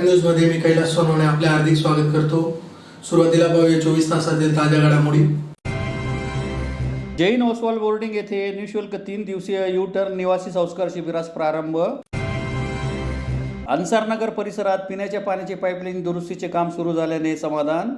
Prime news मध्ये मी कैलास सोनवणे आपले हार्दिक स्वागत करतो। सुरुवातीला पाहूया 24 तासातील ताज्या घडामोडी। जैन ओसवाल बोर्डिंग येथे निःशुल्क 3 दिवसीय यू टर्न निवासी संस्कार शिबिरास प्रारंभ। अन्सारनगर परिसरात पिण्याच्या पाण्याची पाईपलाईन दुरुस्तीचे काम सुरू झाल्याने समाधान।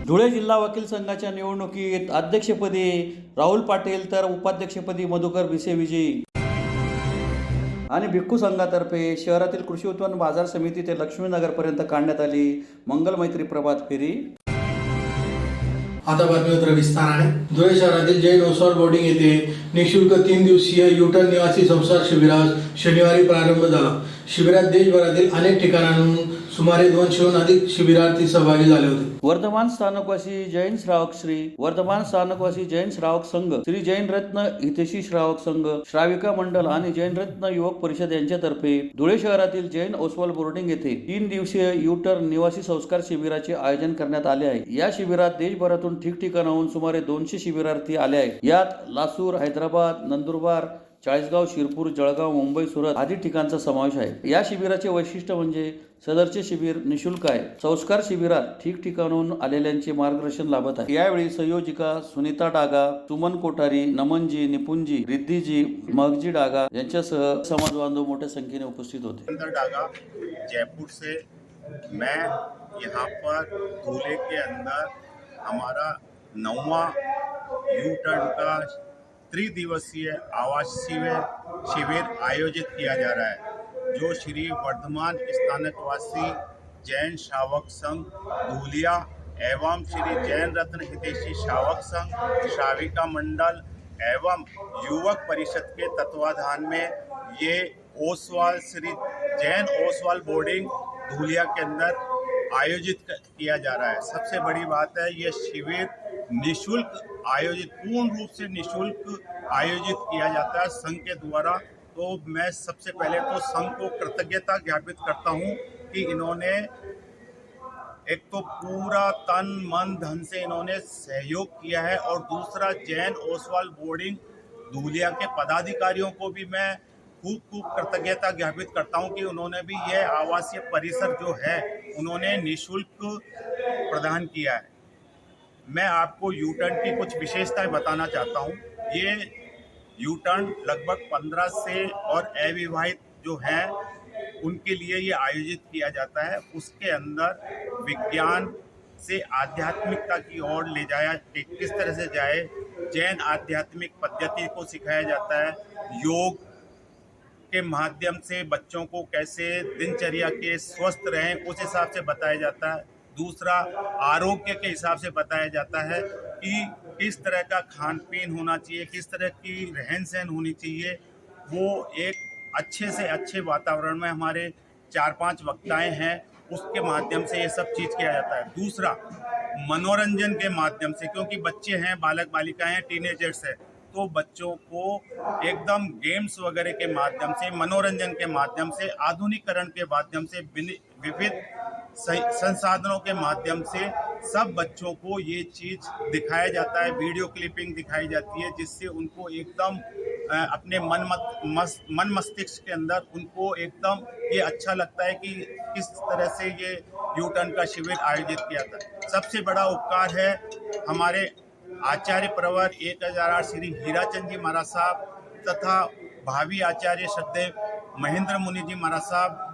धुळे जिल्हा वकील संघाच्या निवडणुकीत अध्यक्षपदी राहुल पाटील तर उपाध्यक्षपदी मधुकर भिसे विजयी। आणि भिक्खू संघातर्फे शहरातील कृषी उत्पन्न बाजार समिती ते लक्ष्मीनगरपर्यंत काढण्यात आली मंगल मैत्री प्रभात फेरी। आता बातमीपत्र विस्ताराने। धुळे शहरातील जैन ओसवाल बोर्डिंग येथे निःशुल्क 3 दिवसीय यूटर्न निवासी संस्कार शिबिरास शनिवारी प्रारंभ झाला। शिबिरात देशभरातील अनेक ठिकाणांहून सुमारे 200हून अधिक शिबिरार्थी सहभागी झाले होते। वर्धमान स्थानकवासी जैन श्रावक वर्धमान स्थानकवासी जैन श्रावक संघ, श्री जैन रत्न हितेशी श्रावक संघ, श्राविका मंडल आणि जैन रत्न युवक परिषद यांच्यातर्फे धुळे शहरातील जैन ओसवाल बोर्डिंग येथे 3 दिवसीय यूटर्न निवासी संस्कार शिबिराचे आयोजन करण्यात आले आहे। या शिबिरात देशभरातून ठिकठिकाणाहून सुमारे 200 शिबिरार्थी आले आहेत। यात लासूर, हैदराबाद, नंदुरबार, चाळीसगाव, शिरपूर, जळगाव, मुंबई, सुरत आदी ठिकाणचा समावेश आहे। या शिबिराचे वैशिष्ट्य म्हणजे सदरचे शिबिर निःशुल्क आहे। संस्कार शिबिरात ठिकठिकाणून आलेल्यांचे मार्गदर्शन लाभत आहे। यावेळी संयोजिका सुनीता डागा, सुमन कोठारी, नमनजी, निपुंजी, रिद्धीजी, मगजी डागा यांच्यासह समाज बांधव मोठ्या संख्येने उपस्थित होते। डागा जयपुर से मैं यहाँ पर धुले के अंदर हमारा 9वां यू टर्न का 3 दिवसीय आवासीय शिविर आयोजित किया जा रहा है, जो श्री वर्धमान स्थानकवासी जैन श्रावक संघ धूलिया एवं श्री जैन रत्न हितेशी श्रावक संघ, श्राविका मंडल एवं युवक परिषद के तत्वाधान में ये ओसवाल श्री जैन ओसवाल बोर्डिंग धूलिया के अंदर आयोजित किया जा रहा है। सबसे बड़ी बात है, ये शिविर निःशुल्क आयोजित, पूर्ण रूप से निःशुल्क आयोजित किया जाता है संघ के द्वारा। तो मैं सबसे पहले तो संघ को कृतज्ञता ज्ञापित करता हूँ कि इन्होंने एक तो पूरा तन मन धन से इन्होंने सहयोग किया है, और दूसरा जैन ओसवाल बोर्डिंग धूलिया के पदाधिकारियों को भी मैं खूब कृतज्ञता ज्ञापित करता हूं कि उन्होंने भी यह आवासीय परिसर जो है उन्होंने निःशुल्क प्रदान किया है। मैं आपको यू टर्न की कुछ विशेषताएं बताना चाहता हूं। ये यू टर्न लगभग 15 से और अविवाहित जो हैं उनके लिए ये आयोजित किया जाता है। उसके अंदर विज्ञान से आध्यात्मिकता की ओर ले जाया किस तरह से जाए, जैन आध्यात्मिक पद्धति को सिखाया जाता है। योग के माध्यम से बच्चों को कैसे दिनचर्या के स्वस्थ रहें उस हिसाब से बताया जाता है। दूसरा, आरोग्य के हिसाब से बताया जाता है कि किस तरह का खान पीन होना चाहिए, किस तरह की रहन सहन होनी चाहिए। वो एक अच्छे से अच्छे वातावरण में हमारे 4-5 वक्ताएं हैं, उसके माध्यम से ये सब चीज़ किया जाता है। दूसरा, मनोरंजन के माध्यम से, क्योंकि बच्चे हैं, बालक बालिकाएं हैं, टीनेजर्स हैं, तो बच्चों को एकदम गेम्स वगैरह के माध्यम से, मनोरंजन के माध्यम से, आधुनिकीकरण के माध्यम से, विविध संसाधनों के माध्यम से सब बच्चों को ये चीज़ दिखाया जाता है। वीडियो क्लिपिंग दिखाई जाती है, जिससे उनको एकदम अपने मन मस्तिष्क के अंदर उनको एकदम ये अच्छा लगता है कि किस तरह से ये यू टर्न का शिविर आयोजित किया था। सबसे बड़ा उपकार है हमारे आचार्य प्रवर 1008 श्री हीराचंद जी महाराज साहब तथा भावी आचार्य श्रद्धेय महेंद्र मुनि जी महाराज साहब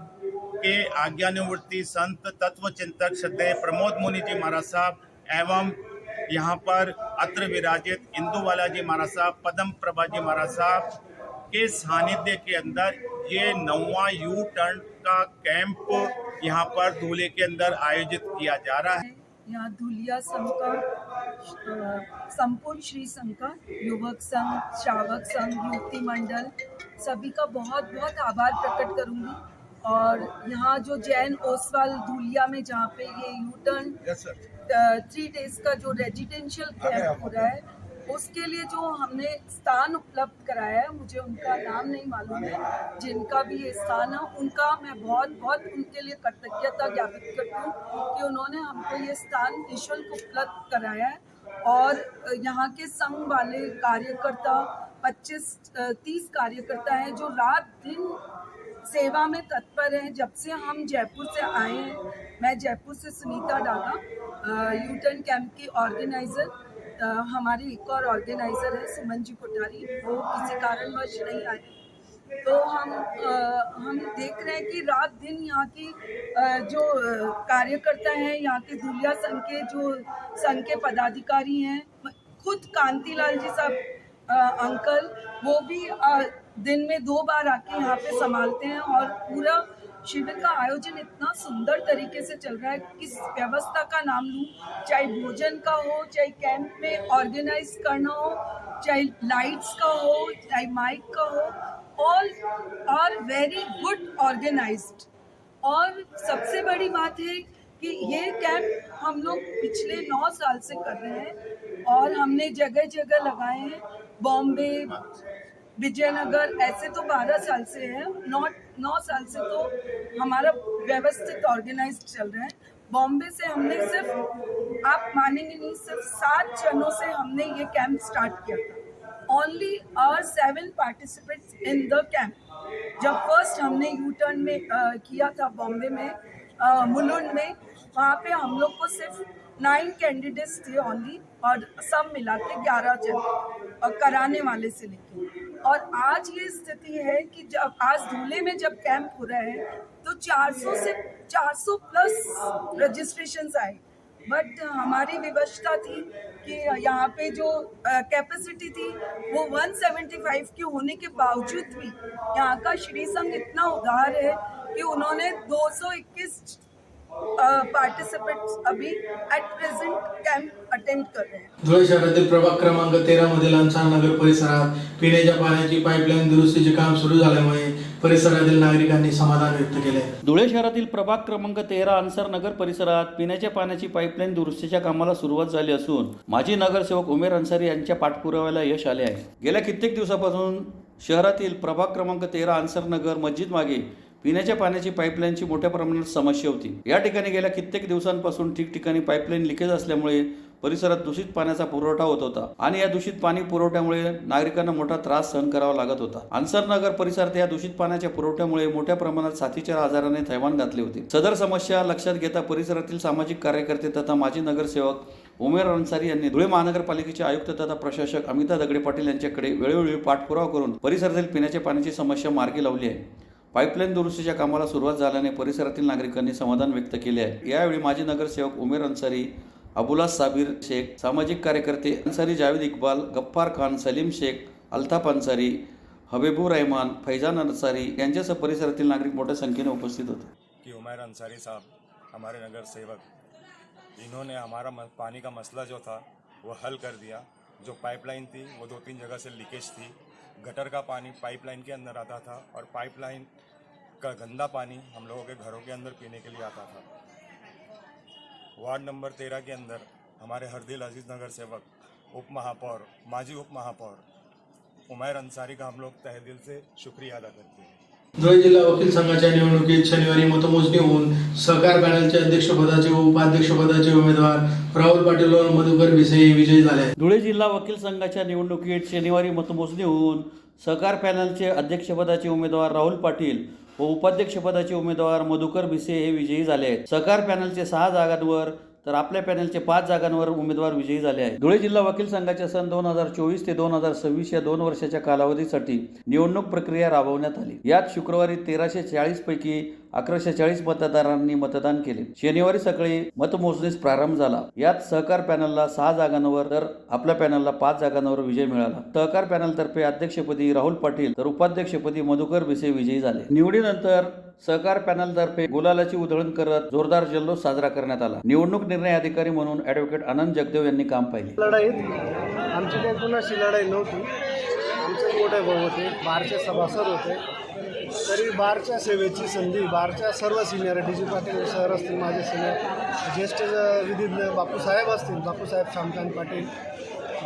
के आज्ञानुवर्ती संत तत्व चिंतक श्रद्धेय प्रमोद मुनि जी महाराज साहब एवं यहाँ पर अत्र विराजित इंदुवाला जी महाराज साहब, पदम प्रभा जी महाराज साहब के सानिध्य के अंदर ये 9वां यू टर्न का कैंप यहाँ पर धूले के अंदर आयोजित किया जा रहा है। यहाँ धुलिया संघ का, संपूर्ण श्री संघ का, युवक संघ, श्रावक संघ, युवती मंडल, सभी का बहुत बहुत आभार प्रकट करूंगी। और यहाँ जो जैन ओसवाल धुलिया में जहाँ पे ये यू टर्न 3 डेज का जो रेजिडेंशियल कैंप हो रहा है, उसके लिए जो हमने स्थान उपलब्ध कराया है, मुझे उनका नाम नहीं मालूम है, जिनका भी ये स्थान है उनका मैं बहुत बहुत उनके लिए कृतज्ञता ज्ञापित करती हूँ कि उन्होंने हमको ये स्थान निःशुल्क उपलब्ध कराया है। और यहाँ के संघ वाले कार्यकर्ता 25-30 कार्यकर्ता हैं जो रात दिन सेवा में तत्पर हैं। जब से हम जयपुर से आए हैं, मैं जयपुर से सुनीता डागा, यूटर्न कैंप की ऑर्गेनाइज़र, हमारे एक और ऑर्गेनाइज़र है सुमन जी कोठारी, वो किसी कारणवश नहीं आए। तो हम देख रहे हैं कि रात दिन यहाँ की जो कार्यकर्ता हैं, यहाँ के धुलिया संघ के पदाधिकारी हैं, खुद कांतिलाल जी साहब अंकल, वो भी दिन में 2 बार आके यहाँ पे संभालते हैं। और पूरा शिविर का आयोजन इतना सुंदर तरीके से चल रहा है। किस व्यवस्था का नाम लूँ, चाहे भोजन का हो, चाहे कैंप में ऑर्गेनाइज करना हो, चाहे लाइट्स का हो, चाहे माइक का हो, all are very good organized. और सबसे बड़ी बात है कि ये कैंप हम लोग पिछले 9 साल से कर रहे हैं और हमने जगह जगह लगाए हैं। बॉम्बे, विजयनगर, ऐसे तो 12 साल से है, 9 साल से तो हमारा व्यवस्थित ऑर्गेनाइज्ड चल रहा है। बॉम्बे से हमने सिर्फ, आप मानेंगे नहीं, सिर्फ 7 जनों से हमने ये कैंप स्टार्ट किया था। Only 7 participants in the camp. जब फर्स्ट हमने यू टर्न में किया था बॉम्बे में, मुलुंड में, वहाँ पे हम लोग को सिर्फ 9 कैंडिडेट्स थे ओनली, और सब मिला के 11 जन, और कराने वाले से लेके। और आज ये स्थिति है कि जब आज धूले में जब कैंप हो रहा है तो 400 प्लस रजिस्ट्रेशंस आए। बट हमारी व्यवस्था थी कि यहाँ पे जो कैपेसिटी थी वो 175 की होने के बावजूद भी यहाँ का श्री संघ इतना उदार है कि उन्होंने 221 पार्टिसिपेंट्स अभी एट प्रेजेंट कैंप अटेंड कर रहे हैं। धुळे शहरातील प्रभाग क्रमांक 13 मधील अन्सार नगर परिसरात पिण्याच्या पाण्याची पाईपलाईन दुरुस्तीचे काम सुरू झाल्यामुळे परिसरातील नागरिकांनी समाधान व्यक्त केले। धुळे शहरातील प्रभाग क्रमांक 13 अन्सार नगर परिसरात पिण्याच्या पाण्याची पाईपलाईन दुरुस्तीच्या कामाला सुरुवात झाली असून माजी नगरसेवक उमेर अन्सारी यांच्या पाठपुराव्याला यश आले आहे। गेल्या कित्येक दिवसापासून शहरातील प्रभाग क्रमांक 13 अन्सार नगर मस्जिद मागे पिण्याच्या पाण्याची पाईपलाईनची मोठ्या प्रमाणात समस्या होती। या ठिकाणी गेल्या कित्येक दिवसांपासून ठिकठिकाणी पाईपलाईन लिकेज असल्यामुळे परिसरात दूषित पाण्याचा पुरवठा होत होता आणि या दूषित पाणी पुरवठ्यामुळे नागरिकांना मोठा त्रास सहन करावा लागत होता। अन्सार नगर परिसरात या दूषित पाण्याच्या पुरवठ्यामुळे मोठ्या प्रमाणात साथीच्या आजाराने थैमान घातले होते। सदर समस्या लक्षात घेता परिसरातील सामाजिक कार्यकर्ते तथा माजी नगरसेवक उमेर अन्सारी यांनी धुळे महानगरपालिकेचे आयुक्त तथा प्रशासक अमिता दगडे पाटील यांच्याकडे वेळोवेळी पाठपुरावा करून परिसरातील पिण्याच्या पाण्याची समस्या मार्गी लावली आहे। पाईपलाईन दुरुस्तीच्या कामाला सुरुवात झाल्याने परिसरातील नागरिकांनी समाधान व्यक्त केले आहे। यावेळी माजी नगरसेवक उमेर अन्सारी, अबुलास साबिर शेख, सामाजिक कार्यकर्ते अन्सारी जावेद इकबाल, गफ्फार खान, सलीम शेख, अल्ताफ अन्सारी, हबीबुर रहमान, फैजान अन्सारी यांच्यासह परिसरातील नागरिक मोठ्या संख्येने उपस्थित होते। कि उमेर अन्सारी साहब हमारे नगर सेवक, इन्होंने हमारा पानी का मसला जो था वो हल कर दिया। जो पाइपलाइन थी वो 2-3 जगह से लीकेज थी। गटर का पानी पाइपलाइन के अंदर आता था और पाइपलाइन का गंदा पानी हम लोगों के घरों के अंदर पीने के लिए आता था। वार्ड नंबर 13 के अंदर हमारे हरदिल अजीज नगर सेवक, उप महापौर, माजी उप महापौर उमेर अन्सारी का हम लोग तहे दिल से शुक्रिया अदा करते हैं। धुळे जिल्हा वकील संघाच्या निवडणुकीत शनिवारी मतमोजणी होऊन सहकार पॅनलचे अध्यक्षपदाचे व उपाध्यक्षपदाचे उमेदवार राहुल पाटील व मधुकर भिसे हे विजयी झाले आहेत। धुळे जिल्हा वकील संघाच्या निवडणुकीत शनिवारी मतमोजणी होऊन सहकार पॅनलचे अध्यक्षपदाचे उमेदवार राहुल पाटील व उपाध्यक्षपदाचे उमेदवार मधुकर भिसे हे विजयी झाले आहेत। सहकार पॅनलचे 6 जागांवर तर आपल्या पॅनलचे 5 जागांवर उमेदवार विजयी झाले आहेत। धुळे जिल्हा वकील संघाच्या सन 2024 ते 2026 या 2 वर्षाच्या कालावधीसाठी निवडणूक प्रक्रिया राबवण्यात आली। यात शुक्रवारी 1340 पैकी 1140 मतदारांनी मतदान केले। शनिवारी सकाळी मतमोजणीस प्रारंभ झाला। यात सहकार पॅनलला 6 जागांवर तर आपल्या पॅनलला 5 जागांवर विजय मिळाला। सहकार पॅनलतर्फे अध्यक्षपदी राहुल पाटील तर उपाध्यक्षपदी मधुकर भिसे विजयी झाले। निवडीनंतर सहकार पॅनलतर्फे गुलालाची उधळण करत जोरदार जल्लोष साजरा करण्यात आला। निवडणूक निर्णय अधिकारी म्हणून ॲडव्होकेट आनंद जगदेव यांनी काम पाहिले। लढाईत आमची काही कुणाशी लढाई नव्हती। आमचे मोठे भाऊ होते, बारचे सभासद होते, तरी बारच्या सेवेची संधी बारच्या सर्व सिनियर डी.जी. पाटील सर असतील, माझे सिनियर ज्येष्ठ विधिज्ञ बापूसाहेब असतील, बापूसाहेब शामकांत पाटील,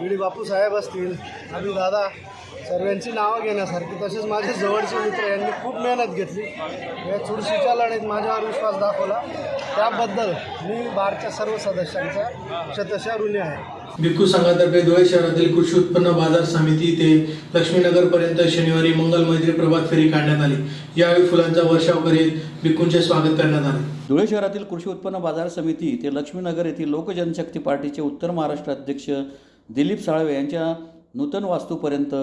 बीडी बापूसाहेब असतील, आम्ही दादा, सर्वांची नावं घेण्यासारखी, तसेच माझे जवळचे मित्र यांनी खूप मेहनत घेतली। या चुरशीच्या लढाईत माझ्यावर विश्वास दाखवला, त्याबद्दल मी बारच्या सर्व सदस्यांचा शतशः ऋणी आहे। भिक्खू संघातर्फे धुळे शहरातील कृषी उत्पन्न बाजार समिती ते लक्ष्मीनगर पर्यंत शनिवारी मंगल मैत्री प्रभात फेरी काढण्यात आली। यावेळी फुलांचा वर्षाव करीत भिक्खूंचे स्वागत करण्यात आले। धुळे शहरातील कृषी उत्पन्न बाजार समिती ते लक्ष्मीनगर येथील लोकजनशक्ती पार्टीचे उत्तर महाराष्ट्र अध्यक्ष दिलीप साळवे यांच्या नूतन वास्तूपर्यंत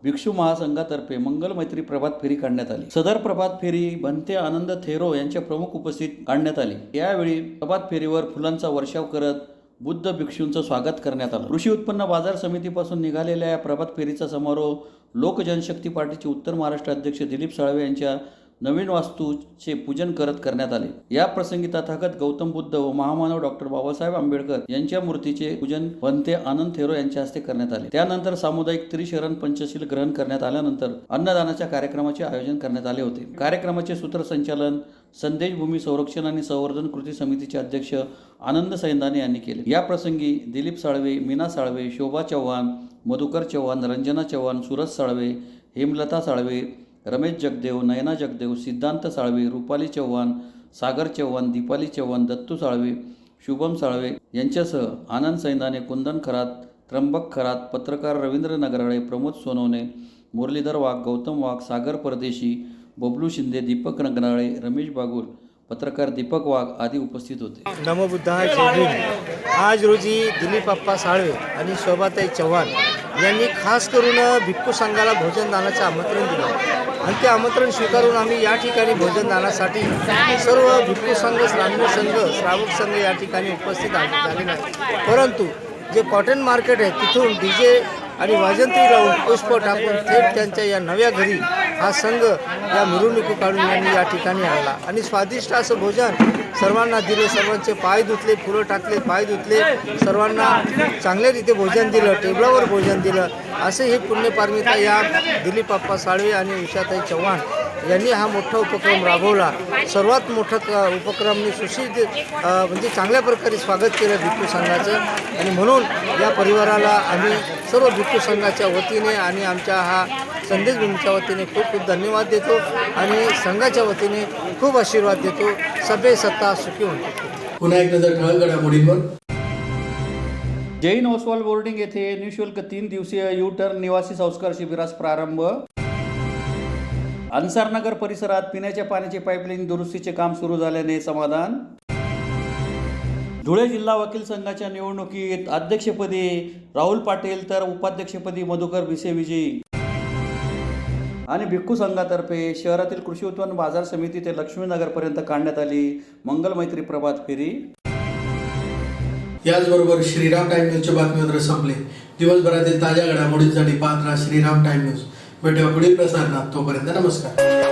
भिक्षू महासंघातर्फे मंगल मैत्री प्रभात फेरी काढण्यात आली। सदर प्रभात फेरी बनते आनंद थेरो यांच्या प्रमुख उपस्थित काढण्यात आली। यावेळी प्रभात फेरीवर फुलांचा वर्षाव करत बुद्ध भिक्षूंचं स्वागत करण्यात आलं। कृषी उत्पन्न बाजार समितीपासून निघालेल्या या प्रभात फेरीचा समारोप लोक जनशक्ती पार्टीचे उत्तर महाराष्ट्र अध्यक्ष दिलीप साळवे यांच्या नवीन वास्तूचे पूजन करण्यात आले। या प्रसंगी तथागत गौतम बुद्ध व महामानव डॉक्टर बाबासाहेब आंबेडकर यांच्या मूर्तीचे पूजन बनते आनंद थेरो यांच्या हस्ते करण्यात आले। त्यानंतर सामुदायिक त्रिशरण पंचशील ग्रहण करण्यात आल्यानंतर अन्नदानाच्या कार्यक्रमाचे आयोजन करण्यात आले होते। कार्यक्रमाचे सूत्रसंचालन संदेश भूमी संरक्षण आणि संवर्धन कृती समितीचे अध्यक्ष आनंद सैंदाने यांनी केले। या प्रसंगी दिलीप साळवे, मीना साळवे, शोभा चव्हाण, मधुकर चव्हाण, रंजना चव्हाण, सूरज साळवे, हेमलता साळवे, रमेश जगदेव, नयना जगदेव, सिद्धांत साळवे, रुपाली चव्हाण, सागर चव्हाण, दीपाली चव्हाण, दत्तू साळवे, शुभम साळवे यांच्यासह आनंद सैंदाने, कुंदन खरात, त्र्यंबक खरात, पत्रकार रवींद्र नगराळे, प्रमोद सोनवणे, मुरलीधर वाघ, गौतम वाघ, सागर परदेशी, बबलू शिंदे, दीपक नगराळे, रमेश बागुल, पत्रकार दीपक वाघ आदी उपस्थित होते। नमो बुद्धाय जय भीम। आज रोजी दिलीप अप्पा साळवे आणि शोभाताई चव्हाण यांनी खास करून भिक्खू संघाला भोजनदानाचं आमंत्रण दिलं आणि ते आमंत्रण स्वीकारून आम्ही या ठिकाणी भोजनदानासाठी सर्व भिक्खू संघ, श्रावण संघ, श्रावक संघ या ठिकाणी उपस्थित झाले नाही। परंतु जे कॉटन मार्केट आहे तिथून डीजे आणि वाजंत्री लावून पुष्प टाकून थेट त्यांच्या या नव्या घरी हा संघ या मिरवणुकी काढून यांनी या ठिकाणी आणला आणि स्वादिष्ट असं भोजन सर्वांना दिले। सर्वांचे पाय धुतले, फुलं टाकले, पाय धुतले, सर्वांना चांगल्या रीते भोजन दिलं, टेबलावर भोजन दिलं। असे हे पुण्यपारमिता या दिलीप अप्पा साळवे आणि उषाताई चव्हाण यांनी हा मोठा उपक्रम राबवला। सर्वात मोठा उपक्रमने सुशील म्हणजे चांगल्या प्रकारे स्वागत केलं भिक्खू संघाचं आणि म्हणून या परिवाराला आम्ही सर्व भिक्खू संघाच्या वतीने आणि आमच्या हा संदेश भूमीच्या वतीने खूप खूप धन्यवाद देतो आणि संघाच्या वतीने खूप आशीर्वाद देतो। सभे सत्ता सुखी होतो। पुन्हा एक नजर ठळक घडामोडींवर। जैन ओसवाल बोर्डिंग येथे निःशुल्क 3 दिवसीय यू टर्न निवासी संस्कार शिबिरास प्रारंभ। अन्सारनगर परिसरात पिण्याच्या पाण्याची पाईपलाईन दुरुस्तीचे काम सुरू झाल्याने समाधान। धुळे जिल्हा वकील संघाच्या निवडणुकीत अध्यक्षपदी राहुल पाटील तर उपाध्यक्षपदी मधुकर भिसे विजयी। आणि भिक्खू संघातर्फे शहरातील कृषी उत्पन्न बाजार समिती ते लक्ष्मीनगर पर्यंत काढण्यात आली मंगल मैत्री प्रभात फेरी। याचबरोबर श्रीराम टाइम न्यूजचे बातमीपत्र संपले। दिवसभरातील ताज्या घडामोडींसाठी पाहत राहा श्रीराम टाइम न्यूज। भेटूया पुढील प्रसारणात, तोपर्यंत नमस्कार।